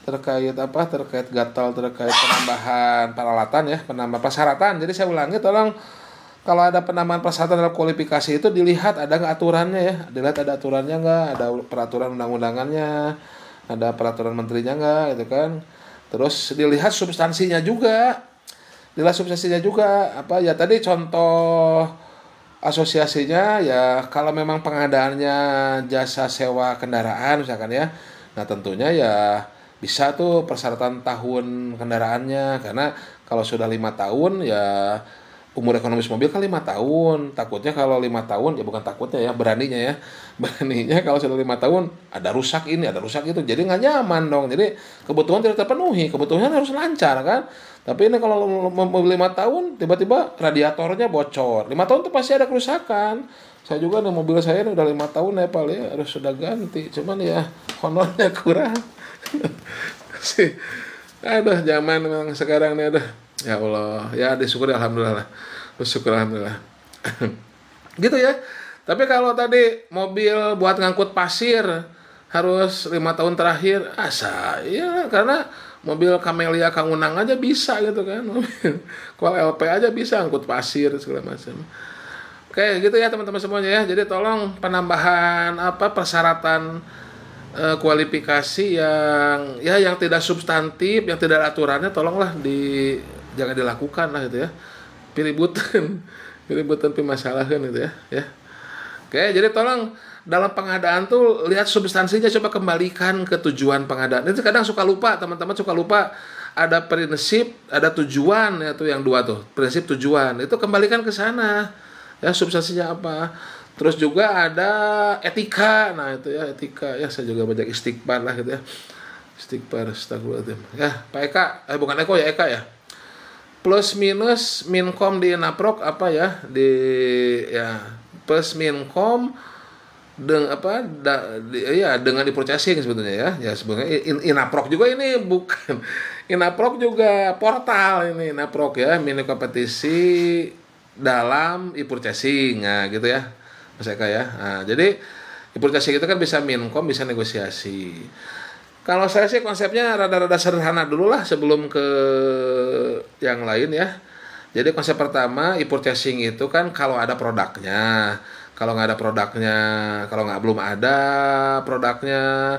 terkait apa, terkait gatal, terkait penambahan peralatan ya, penambah persyaratan. Jadi saya ulangi, tolong kalau ada penambahan persyaratan dalam kualifikasi itu dilihat ada nggak aturannya ya, dilihat ada aturannya nggak, ada peraturan undang-undangannya, ada peraturan menterinya nggak, gitu kan. Terus dilihat substansinya juga, apa ya, tadi contoh asosiasinya ya, kalau memang pengadaannya jasa sewa kendaraan misalkan ya, nah tentunya ya bisa tuh persyaratan tahun kendaraannya, karena kalau sudah 5 tahun ya, umur ekonomis mobil kan 5 tahun, takutnya kalau 5 tahun ya, bukan takutnya ya, beraninya ya, beraninya kalau sudah 5 tahun ada rusak ini, ada rusak itu, jadi nggak nyaman dong. Jadi kebutuhan tidak terpenuhi, kebutuhan harus lancar kan. Tapi ini kalau mobil 5 tahun tiba-tiba radiatornya bocor, 5 tahun tuh pasti ada kerusakan. Saya juga nih, mobil saya ini udah 5 tahun ya Pak ya, harus sudah ganti, cuman ya honornya kurang. Sih, aduh zaman memang sekarang nih, aduh ya Allah, ya disyukuri alhamdulillah lah, bersyukur alhamdulillah. Gitu ya. Tapi kalau tadi mobil buat ngangkut pasir harus 5 tahun terakhir, saya karena mobil Camellia Kang Unang aja bisa gitu kan, mobil Kual LP aja bisa angkut pasir segala macam. Oke, gitu ya teman-teman semuanya ya. Jadi tolong penambahan apa, persyaratan kualifikasi yang tidak substantif, yang tidak ada aturannya, tolonglah jangan dilakukan lah gitu ya. Pilibutan pimasalahkan gitu ya. Ya. Oke, jadi tolong dalam pengadaan tuh lihat substansinya, coba kembalikan ke tujuan pengadaan. Itu kadang suka lupa, teman-teman suka lupa, ada prinsip, ada tujuan ya, tuh yang dua tuh, prinsip tujuan. Itu kembalikan ke sana. Ya, substansinya apa? Terus juga ada etika. Nah, itu ya etika. Ya, saya juga banyak istighfar lah gitu ya. Istighfar, astagfirullahaladzim. Ya, Pak Eka, bukan Eko ya, Eka ya. Plus minus minkom di Naprok apa ya? Ya, plus minkom dengan di purchasing sebetulnya ya. Ya sebenarnya Inaprok juga ini bukan. Inaprok juga portal ini Inaprok ya, mini kompetisi dalam e-purchasing. Nah, gitu ya. Mas Eka ya. Nah, jadi e-purchasing itu kan bisa minkom, bisa negosiasi. Kalau saya sih konsepnya rada-rada sederhana dulu lah sebelum ke yang lain ya. Jadi konsep pertama e-purchasing itu kan kalau ada produknya. Kalau nggak ada produknya, kalau belum ada produknya,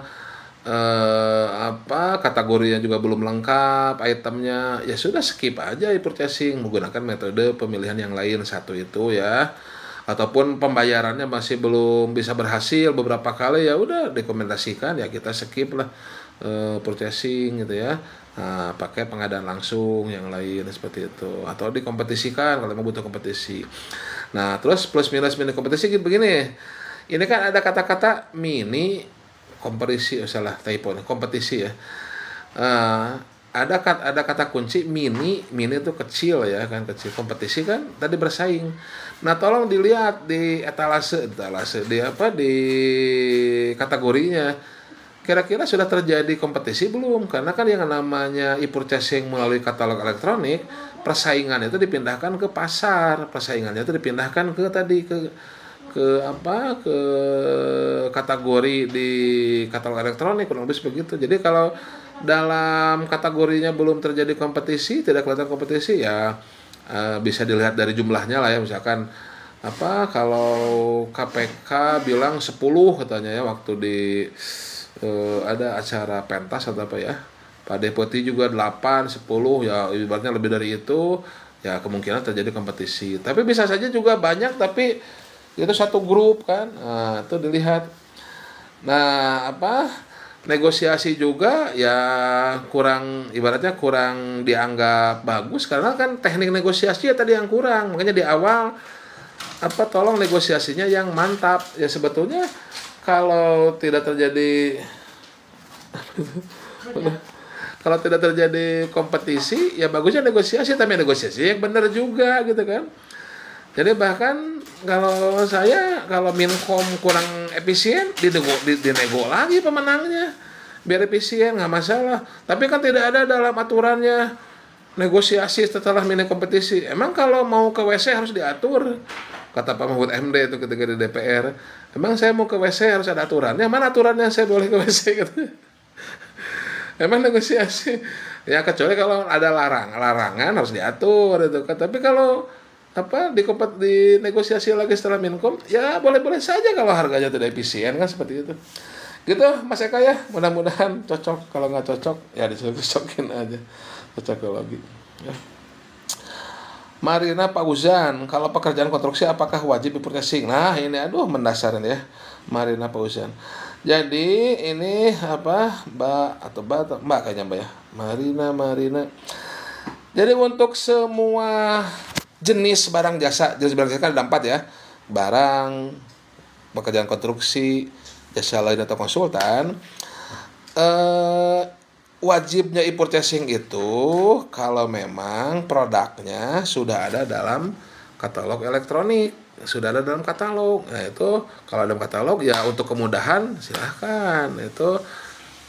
kategorinya juga belum lengkap, itemnya, ya sudah skip aja e-purchasing, menggunakan metode pemilihan yang lain satu itu ya. Ataupun pembayarannya masih belum bisa berhasil beberapa kali, ya udah rekomendasikan ya kita skip lah purchasing gitu ya. Nah, pakai pengadaan langsung yang lain seperti itu, atau dikompetisikan kalau mau butuh kompetisi. Nah, terus plus minus mini kompetisi begini. Ini kan ada kata-kata mini kompetisi, salah typo, kompetisi ya. Ada kata kunci mini itu kecil ya kan, kecil. Kompetisi kan tadi bersaing. Nah, tolong dilihat di etalase di kategorinya. Kira-kira sudah terjadi kompetisi belum? Karena kan yang namanya e-purchasing melalui katalog elektronik, persaingan itu dipindahkan ke pasar, persaingannya itu dipindahkan ke kategori di katalog elektronik, kurang lebih begitu. Jadi kalau dalam kategorinya belum terjadi kompetisi, tidak kelihatan kompetisi ya, bisa dilihat dari jumlahnya lah ya. Misalkan kalau KPK bilang 10 katanya ya waktu di ada acara pentas atau apa ya, Pak Deputi juga 8, 10 ya, ibaratnya lebih dari itu ya, kemungkinan terjadi kompetisi. Tapi bisa saja juga banyak, tapi itu satu grup kan. Nah, itu dilihat. Nah, negosiasi juga ya ibaratnya kurang dianggap bagus, karena kan teknik negosiasi ya tadi yang kurang. Makanya di awal tolong negosiasinya yang mantap. Ya sebetulnya kalau tidak terjadi kompetisi ya bagusnya negosiasi, tapi negosiasi yang benar juga gitu kan. Jadi bahkan kalau minkom kurang efisien, dinego lagi pemenangnya biar efisien, nggak masalah. Tapi kan tidak ada dalam aturannya negosiasi setelah mini kompetisi. Emang kalau mau ke WC harus diatur, kata Pak Mahfud MD itu ketika di DPR. Emang saya mau ke WC harus ada aturannya? Mana aturannya saya boleh ke WC gitu? Emang negosiasi ya, kecuali kalau ada larangan harus diatur itu kan. Tapi kalau apa di negosiasi lagi setelah minkom ya boleh-boleh saja kalau harganya tidak efisien kan, seperti itu. Gitu Mas Eka ya, mudah-mudahan cocok. Kalau nggak cocok ya dicocok-cocokin aja, cocokologi ya. Marina Pak Uzan, kalau pekerjaan konstruksi apakah wajib purchasing? Nah ini aduh mendasar ini ya, Marina Pak Uzan. Jadi ini apa Mbak kayaknya Mbak ya, Marina. Jadi untuk semua jenis barang jasa kan ada 4 ya, barang, pekerjaan konstruksi, jasa lain atau konsultan. Wajibnya e-purchasing itu kalau memang produknya sudah ada dalam katalog elektronik, sudah ada dalam katalog. Nah itu kalau dalam katalog ya untuk kemudahan silahkan, itu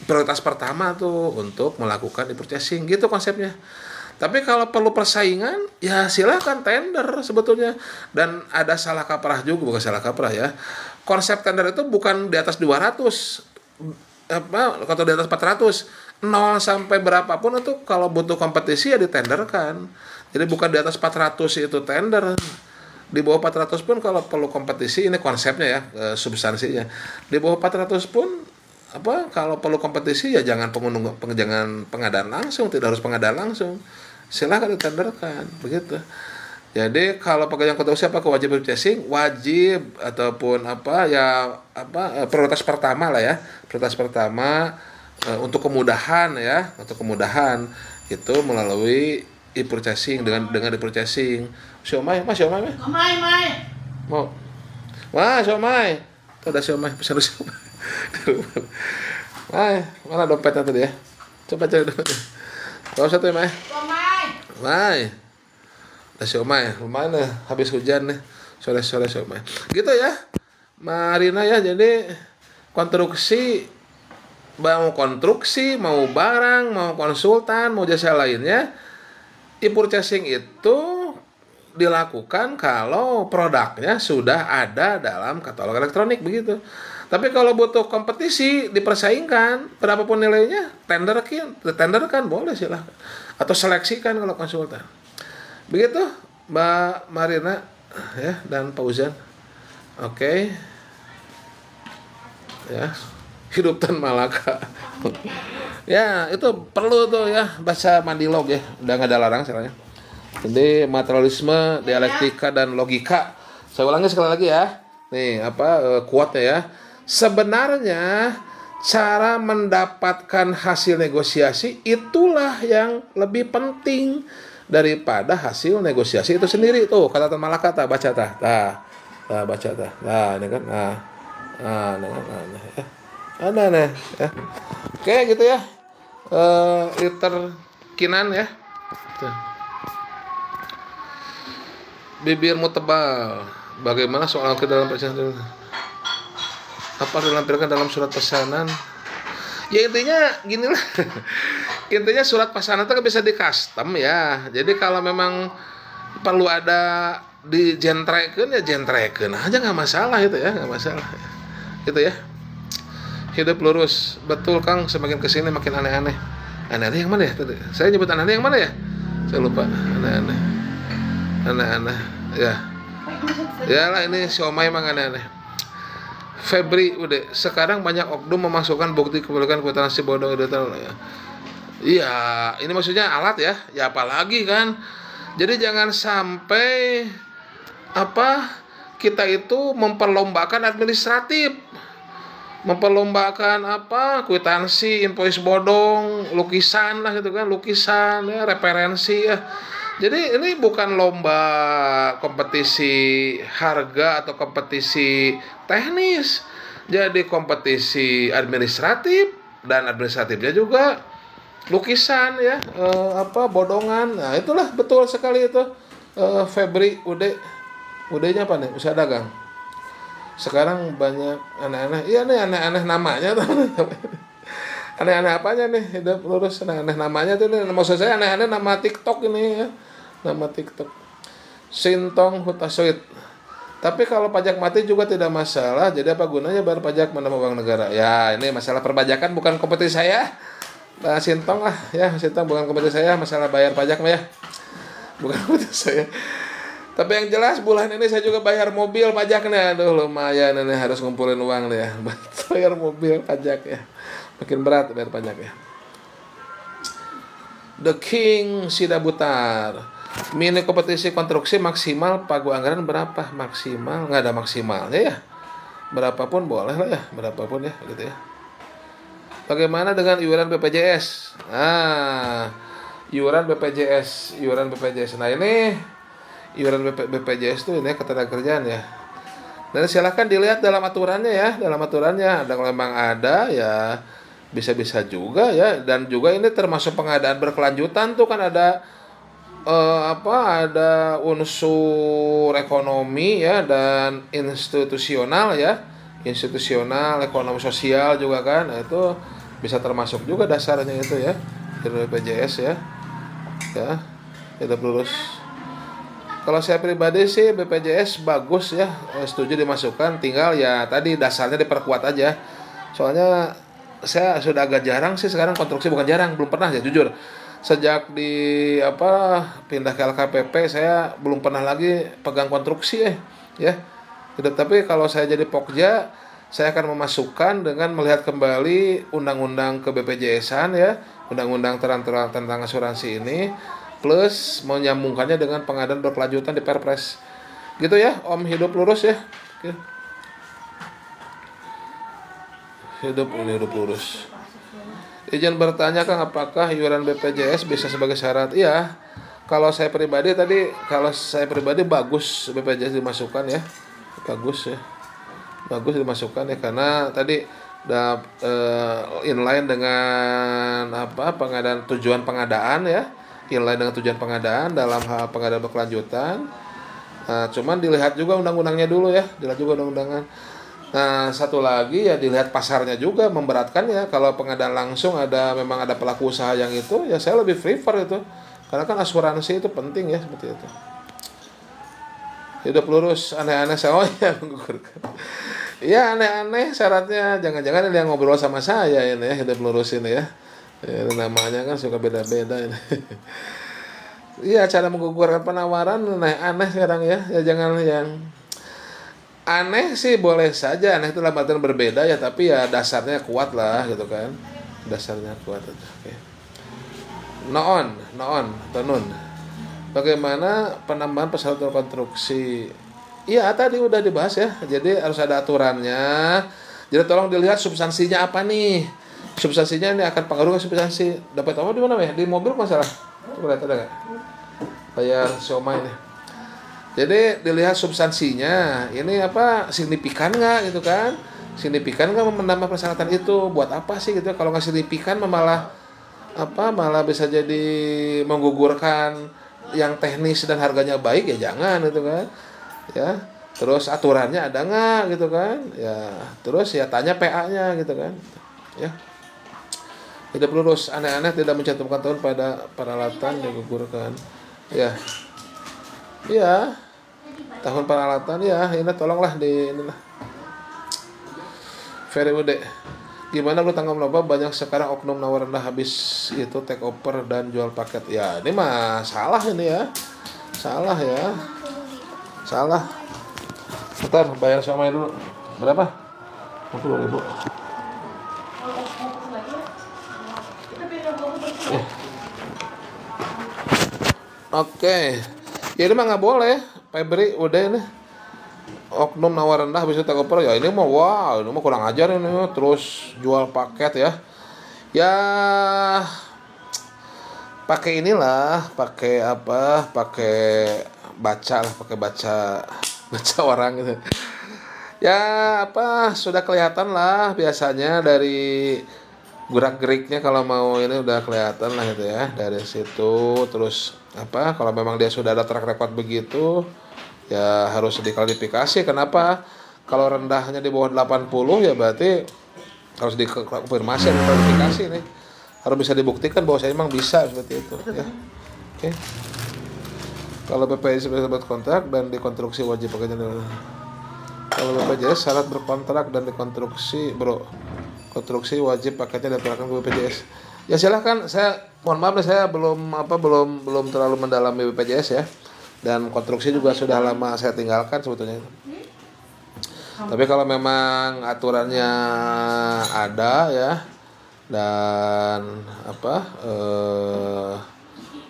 prioritas pertama tuh untuk melakukan e-purchasing gitu konsepnya. Tapi kalau perlu persaingan ya silahkan tender sebetulnya. Dan ada salah kaprah juga, bukan salah kaprah ya, konsep tender itu bukan di atas 200 atau di atas 400, 0 sampai berapapun itu kalau butuh kompetisi ya ditenderkan. Jadi bukan di atas 400 itu tender, di bawah 400 pun kalau perlu kompetisi, ini konsepnya ya, substansinya. Di bawah 400 pun kalau perlu kompetisi ya jangan pengadaan langsung, tidak harus pengadaan langsung. Silahkan ditenderkan begitu. Jadi kalau pekerjaan konstruksi apakah wajib purchasing? Wajib, ataupun prioritas pertama lah ya. Prioritas pertama untuk kemudahan ya, itu melalui e-purchasing, dengan e-purchasing. Siomay. Mau. Wah, siomay. Tuh ada siomay, pesan siomay. Mana dompetnya tadi ya? Coba cari dompetnya. Bawa satu ya, Mai. Mai. Ada siomay, lumayan ya, habis hujan nih. Sore-sore siomay. Gitu ya. Marina ya, jadi mau konstruksi, mau barang, mau konsultan, mau jasa lainnya, e-purchasing itu dilakukan kalau produknya sudah ada dalam katalog elektronik begitu. Tapi kalau butuh kompetisi, dipersaingkan, berapapun nilainya, tenderkan boleh silahkan. Atau seleksikan kalau konsultan. Begitu Mbak Marina ya, dan Pak Uzan. Oke. Ya. Hidup Tan Malaka. Ya, itu perlu tuh ya baca Mandilog ya. Udah nggak ada larang soalnya. Jadi materialisme, dialektika dan logika. Saya ulangi sekali lagi ya. Nih, quote-nya ya. Sebenarnya cara mendapatkan hasil negosiasi itulah yang lebih penting daripada hasil negosiasi itu sendiri. Tuh, kata Tan Malaka, baca tah. Baca tah. Nah, ini kan. Ya. Ada nih ya. Oke gitu ya. Liter kinan ya. Tuh. Bibirmu tebal. Bagaimana soal ke dalam pesanan? Apa dilampirkan dalam surat pesanan? Ya intinya gini lah. Intinya surat pesanan itu bisa di custom ya. Jadi kalau memang perlu ada dijentrekeun ya jentrekeun aja, nggak masalah itu ya, nggak masalah. Gitu ya. Hidup lurus. Betul Kang, semakin kesini makin aneh-aneh. Aneh-aneh yang mana ya tadi? Saya nyebut aneh-aneh yang mana ya? Saya lupa. Aneh-aneh ya. Ya lah, ini siomay emang aneh-aneh. Febri udah sekarang banyak oknum memasukkan bukti kepemilikan kwitansi bodong itu. Iya, ini maksudnya alat ya. Ya apalagi kan. Jadi jangan sampai kita itu memperlombakan administratif. Memperlombakan kwitansi, invoice bodong, lukisan lah gitu kan, lukisan ya, referensi ya. Jadi ini bukan lomba kompetisi harga atau kompetisi teknis. Jadi kompetisi administratif, dan administratifnya juga lukisan ya, bodongan. Nah, itulah betul sekali itu. Febri udenya apa nih? Usaha dagang. Sekarang banyak aneh-aneh. Iya nih, aneh-aneh namanya tuh. Aneh-aneh apanya nih? Hidup lurus aneh-aneh namanya tuh nih. Maksud saya aneh-aneh nama TikTok ini ya. Nama TikTok. Sintong Hutasoid. Tapi kalau pajak mati juga tidak masalah. Jadi apa gunanya bayar pajak menambah uang negara? Ya, ini masalah perpajakan bukan kompetisi saya. Mbak Sintong lah ya, Sintong bukan komite saya masalah bayar pajak mah ya. Bukan komite saya. Tapi yang jelas bulan ini saya juga bayar mobil pajaknya. Aduh lumayan ini harus ngumpulin uang deh ya. Bayar mobil pajak ya. Makin berat bayar pajak ya. The King Sidabutar. Mini kompetisi konstruksi maksimal pagu anggaran berapa? Maksimal nggak ada maksimalnya ya. Berapapun boleh lah ya, berapapun ya gitu ya. Bagaimana dengan iuran BPJS? Iuran BPJS. Nah ini iuran BPJS itu ini ketenagakerjaan ya. Dan silahkan dilihat dalam aturannya ya, ada kalau memang ada ya bisa-bisa juga ya, dan juga ini termasuk pengadaan berkelanjutan tuh kan ada ada unsur ekonomi ya dan institusional ya, ekonomi sosial juga kan. Nah, itu bisa termasuk juga dasarnya itu ya, BPJS ya, tidak lurus. Kalau saya pribadi sih BPJS bagus ya, setuju dimasukkan, tinggal ya tadi dasarnya diperkuat aja. Soalnya saya sudah agak jarang sih sekarang konstruksi, bukan jarang, belum pernah ya jujur. Sejak pindah ke LKPP saya belum pernah lagi pegang konstruksi ya. Tapi kalau saya jadi Pokja, saya akan memasukkan dengan melihat kembali undang-undang ke BPJS-an ya, undang-undang tentang asuransi ini, plus menyambungkannya dengan pengadaan berkelanjutan di Perpres. Gitu ya, Om, hidup lurus ya. Hidup lurus. Izin bertanya Kang, apakah iuran BPJS bisa sebagai syarat? Iya. Kalau saya pribadi bagus BPJS dimasukkan ya. Bagus dimasukkan ya, karena tadi inline dengan tujuan pengadaan ya. Inline dengan tujuan pengadaan dalam hal pengadaan berkelanjutan. Cuman dilihat juga undang-undangnya dulu ya, Nah, satu lagi ya dilihat pasarnya juga, memberatkan ya. Kalau pengadaan langsung memang ada pelaku usaha yang itu, ya saya lebih prefer itu. Karena kan asuransi itu penting ya, seperti itu. Hidup lurus, aneh-aneh saya menggugurkan. Iya, aneh-aneh syaratnya. Jangan-jangan ini yang ngobrol sama saya ini ya, hidup lurus ini ya. Ini namanya kan suka beda-beda ini. Iya, cara menggugurkan penawaran aneh-aneh sekarang ya. Ya jangan yang aneh sih, boleh saja aneh itu dalam artian berbeda ya, tapi ya dasarnya kuat lah gitu kan, dasarnya kuat aja. Okay. Noon atau nun. Bagaimana penambahan pesawat konstruksi? Iya tadi udah dibahas ya, jadi harus ada aturannya. Jadi tolong dilihat substansinya apa nih, substansinya ini akan pengaruh ke substansi. Dapat apa di mana ya? Di mobil masalah. Coba lihat ada nggak? Bayar siomay nih. Jadi dilihat substansinya, ini signifikan nggak gitu kan? Signifikan nggak menambah persyaratan itu? Buat apa sih gitu? Kalau nggak signifikan malah bisa jadi menggugurkan yang teknis dan harganya baik ya jangan gitu kan? Ya, terus aturannya ada nggak gitu kan? Ya, terus ya tanya PA-nya gitu kan? Ya, tidak lurus, aneh-aneh tidak mencantumkan tahun pada peralatan digugurkan. Ya. Iya, tahun peralatan ya, ini tolonglah inilah. Very ude. Gimana lu tanggapan Bapak, banyak sekarang oknum nawar rendah habis itu take over dan jual paket. Ya, ini mah salah ini ya. Salah ya. Salah. Bentar, bayar sama dulu. Berapa? 50.000. Oke. Ya ini mah nggak boleh, Febri udah ini oknum nawar rendah bisa take over ya, ini mah ini mah kurang ajar ini, terus jual paket ya. Ya pakai inilah, pakai baca orang gitu. Ya sudah kelihatan lah biasanya dari gerak-geriknya, kalau mau ini udah kelihatan lah gitu ya dari situ. Terus kalau memang dia sudah ada track record begitu ya harus diklarifikasi kenapa kalau rendahnya di bawah 80 ya berarti harus dikonfirmasi dan klarifikasi nih, harus bisa dibuktikan bahwa saya memang bisa seperti itu ya. Oke. Kalau BPJS berkontrak dan dikonstruksi wajib pekerjaan. Kalau BPJS syarat berkontrak dan dikonstruksi konstruksi wajib paketnya daftarkan ke BPJS. Ya silahkan, saya mohon maaf nih, saya belum terlalu mendalami BPJS ya, dan konstruksi juga sudah lama saya tinggalkan sebetulnya. Tapi kalau memang aturannya ada ya, dan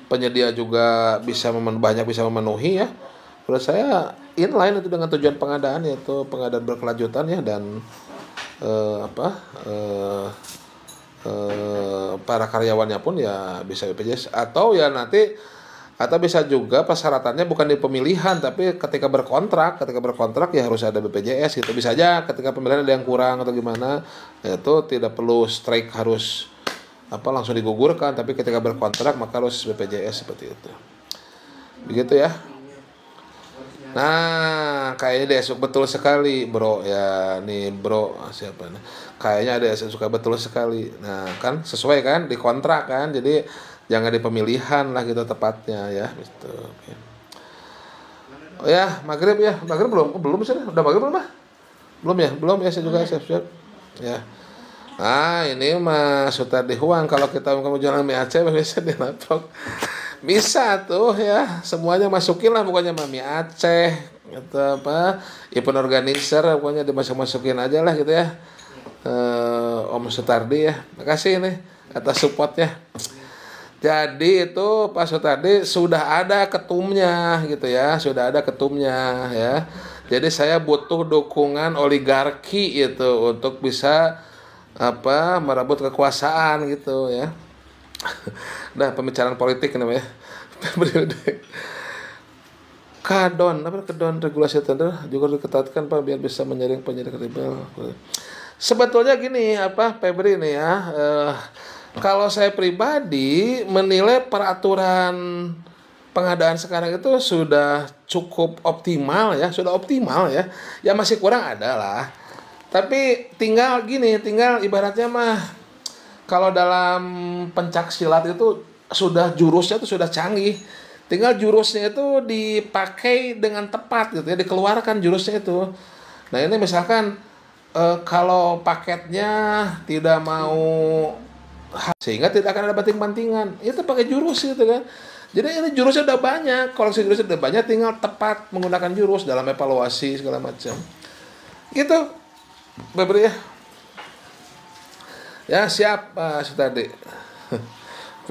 penyedia juga banyak bisa memenuhi ya, menurut saya inline itu dengan tujuan pengadaan, yaitu pengadaan berkelanjutan ya, dan para karyawannya pun ya bisa BPJS, atau ya nanti, atau bisa juga persyaratannya bukan di pemilihan tapi ketika berkontrak ya harus ada BPJS gitu. Bisa aja ketika pemilihan ada yang kurang atau gimana, ya itu tidak perlu strike harus langsung digugurkan, tapi ketika berkontrak maka harus BPJS seperti itu. Begitu ya. Nah, kayaknya dia betul sekali, bro. Ya, nih bro, siapa nih? Kayaknya ada yang suka betul sekali. Nah, kan sesuai kan di kontrak kan. Jadi jangan di pemilihan lah gitu tepatnya ya, gitu. Oke. Oh ya, maghrib ya. Maghrib belum? Oh, belum sih. Udah maghrib belum mah? Belum ya? Belum ya, saya juga siap-siap. Ya. Ah, ini mah Sutardi Huang. Kalau kita mau jualan mie Aceh bisa di laptop. Bisa tuh ya, semuanya masukin lah pokoknya, Mami Aceh atau event organizer, pokoknya dimasuk-masukin aja lah gitu ya. Om Sutardi ya, makasih nih atas supportnya. Jadi itu Pak Sutardi sudah ada ketumnya gitu ya, sudah ada ketumnya ya. Jadi saya butuh dukungan oligarki itu untuk bisa merebut kekuasaan gitu ya. Nah, pembicaraan politik namanya. Kedon regulasi tender juga diketatkan Pak biar bisa menyaring penyidik rebel. Sebetulnya gini Febri ini ya, kalau saya pribadi menilai peraturan pengadaan sekarang itu sudah cukup optimal ya, ya masih kurang ada lah. Tapi tinggal ibaratnya mah, kalau dalam pencak silat itu jurusnya itu sudah canggih. Tinggal jurusnya itu dipakai dengan tepat gitu ya, dikeluarkan jurusnya itu. Nah, ini misalkan kalau paketnya tidak mau, sehingga tidak akan ada banting-bantingan, itu pakai jurus gitu kan. Jadi ini jurusnya udah banyak, koleksi jurusnya udah banyak, tinggal tepat menggunakan jurus dalam evaluasi segala macam. Gitu, Febri ya. Ya siap Pak Sutardi.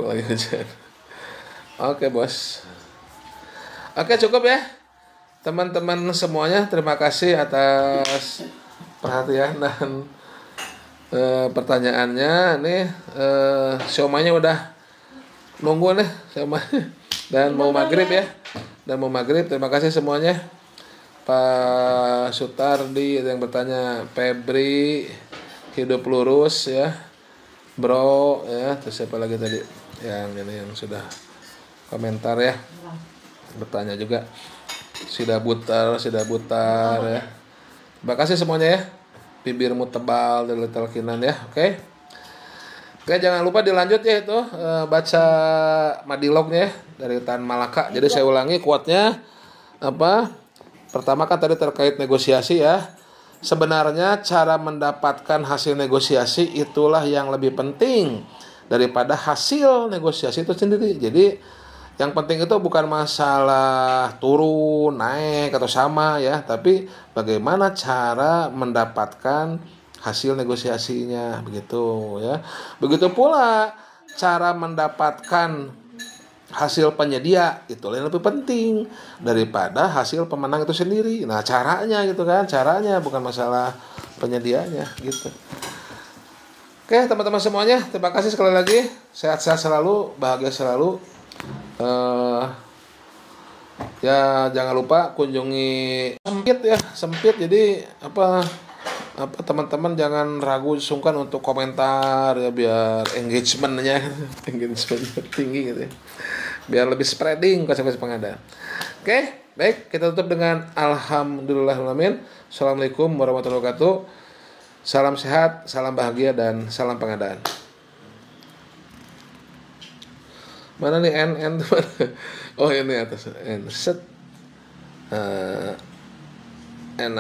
Lagi hujan. Oke bos. Oke cukup ya teman-teman semuanya. Terima kasih atas perhatian dan pertanyaannya. Nih siomanya udah nunggu nih siomanya. Dan mau maghrib ya. Terima kasih semuanya. Pak Sutardi yang bertanya, Febri hidup lurus ya bro ya. Terus siapa lagi tadi yang sudah komentar ya, bertanya juga, sudah butar ya. Terima kasih semuanya ya, bibirmu tebal dari telkinan ya. Oke, jangan lupa dilanjut ya itu baca madilognya ya, dari Tan Malaka. Jadi saya ulangi quote-nya pertama kan tadi terkait negosiasi ya. Sebenarnya cara mendapatkan hasil negosiasi itulah yang lebih penting daripada hasil negosiasi itu sendiri. Jadi yang penting itu bukan masalah turun, naik atau sama ya, tapi bagaimana cara mendapatkan hasil negosiasinya begitu ya. Begitu pula cara mendapatkan hasil penyedia itu yang lebih penting daripada hasil pemenang itu sendiri. Nah, caranya gitu kan, bukan masalah penyedianya gitu. Oke, teman-teman semuanya, terima kasih sekali lagi. Sehat-sehat selalu, bahagia selalu. Ya jangan lupa kunjungi sempit. Jadi teman-teman jangan ragu sungkan untuk komentar ya, biar engagementnya tinggi gitu ya. Biar lebih spreading konsep pengadaan. Oke, baik, kita tutup dengan alhamdulillahirrahmanirrahim. Assalamualaikum warahmatullahi wabarakatuh. Salam sehat, salam bahagia, dan salam pengadaan. Mana nih N? Oh ini atas N. Set.